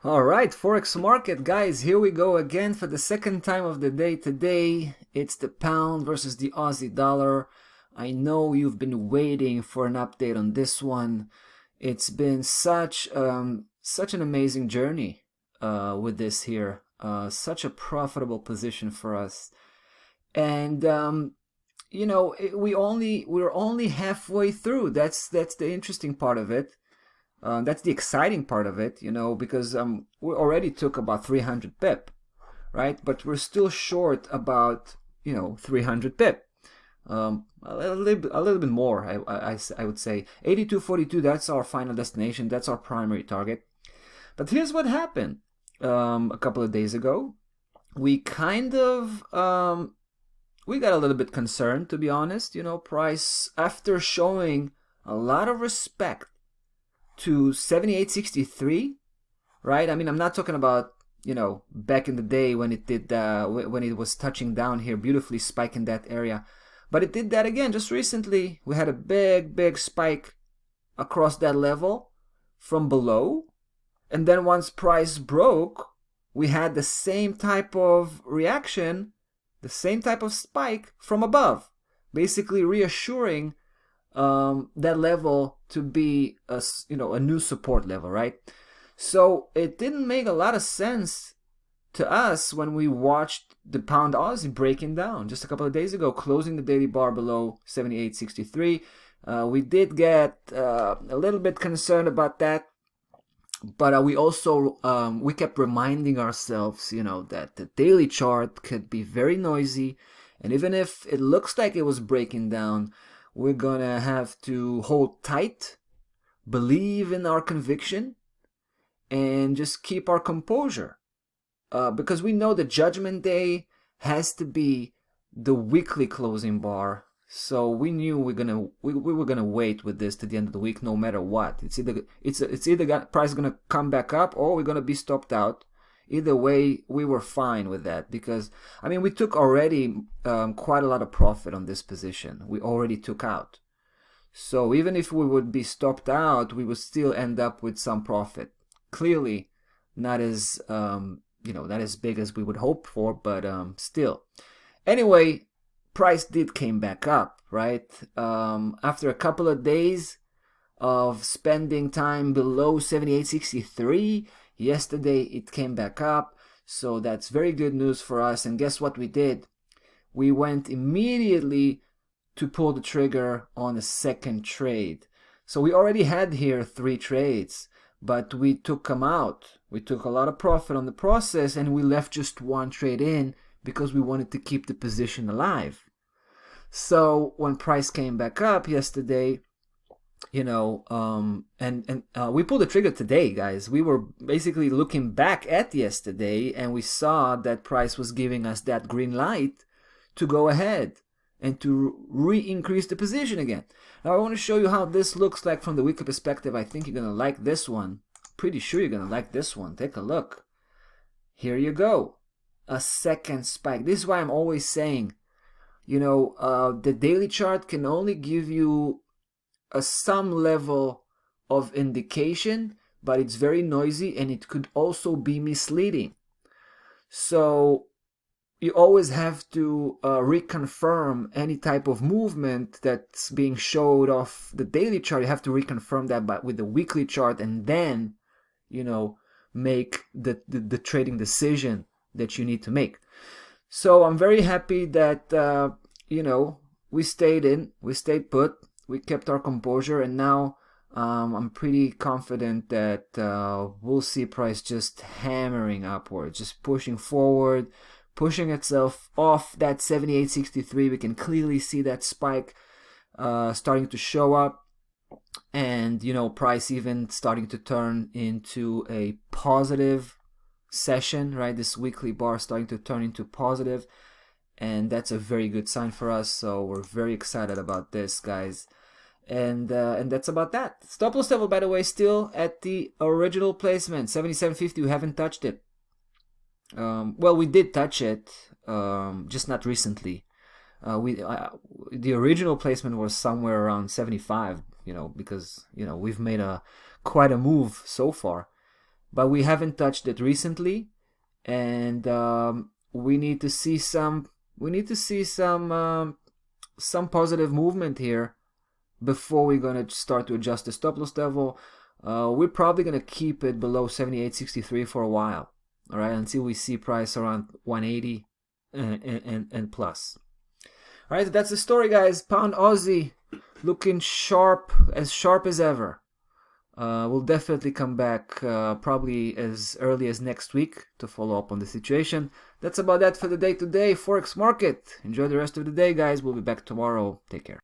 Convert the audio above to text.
All right, Forex market, guys, here we go again for the second time of the day today. It's the pound versus the Aussie dollar. I know you've been waiting for an update on this one. It's been such an amazing journey with this here. Such a profitable position for us. And we're only halfway through. That's the interesting part of it. That's the exciting part of it, because we already took about 300 pip, right? But we're still short about 300 pip. A little bit more, I would say. 82.42. That's our final destination. That's our primary target. But here's what happened. A couple of days ago, we kind of we got a little bit concerned, to be honest. Price, after showing a lot of respect to 78.63, right? I mean, I'm not talking about back in the day when it did when it was touching down here, beautifully spiking that area, but it did that again just recently. We had a big spike across that level from below, and then once price broke, we had the same type of reaction, the same type of spike from above, basically reassuring that level to be a new support level, right? So it didn't make a lot of sense to us when we watched the pound Aussie breaking down just a couple of days ago, closing the daily bar below 78.63. We did get a little bit concerned about that, but we also we kept reminding ourselves, that the daily chart could be very noisy, and even if it looks like it was breaking down, we're gonna have to hold tight, believe in our conviction, and just keep our composure. Because we know the judgment day has to be the weekly closing bar. So we knew we were gonna wait with this to the end of the week, no matter what. It's either price gonna come back up or we're gonna be stopped out. Either way, we were fine with that because, I mean, we took already quite a lot of profit on this position. We already took out. So even if we would be stopped out, we would still end up with some profit. Clearly, not as not as big as we would hope for, but still. Anyway, price did came back up, right? After a couple of days of spending time below 78.63. Yesterday it came back up, so that's very good news for us. And guess what we did? We went immediately to pull the trigger on a second trade. So we already had here 3 trades, but we took them out. We took a lot of profit on the process and we left just 1 trade in because we wanted to keep the position alive. So when price came back up yesterday, we pulled the trigger today, guys. We were basically looking back at yesterday and we saw that price was giving us that green light to go ahead and to re-increase the position again. Now I want to show you how this looks like from the weekly perspective. I think you're going to like this one. Pretty sure you're going to like this one. Take a look. Here you go. A second spike. This is why I'm always saying, the daily chart can only give you some level of indication, but it's very noisy and it could also be misleading. So you always have to reconfirm any type of movement that's being showed off the daily chart. You have to reconfirm that with the weekly chart and then, make the trading decision that you need to make. So I'm very happy that, we stayed put. We kept our composure, and now I'm pretty confident that we'll see price just hammering upwards, just pushing forward, pushing itself off that 78.63. We can clearly see that spike starting to show up, and price even starting to turn into a positive session, right? This weekly bar starting to turn into positive, and that's a very good sign for us. So we're very excited about this, guys. And that's about that. Stop loss level, by the way, still at the original placement, 77.50. We haven't touched it. Well, we did touch it, just not recently. The original placement was somewhere around 75. Because we've made quite a move so far. but we haven't touched it recently, and we need to see some positive movement here before we're gonna start to adjust the stop loss level. We're probably gonna keep it below 78.63 for a while, all right, until we see price around 180 and plus. All right, that's the story, guys. Pound Aussie looking sharp as ever. We'll definitely come back probably as early as next week to follow up on the situation. That's about that for the day today. Forex market. Enjoy the rest of the day, guys. We'll be back tomorrow. Take care.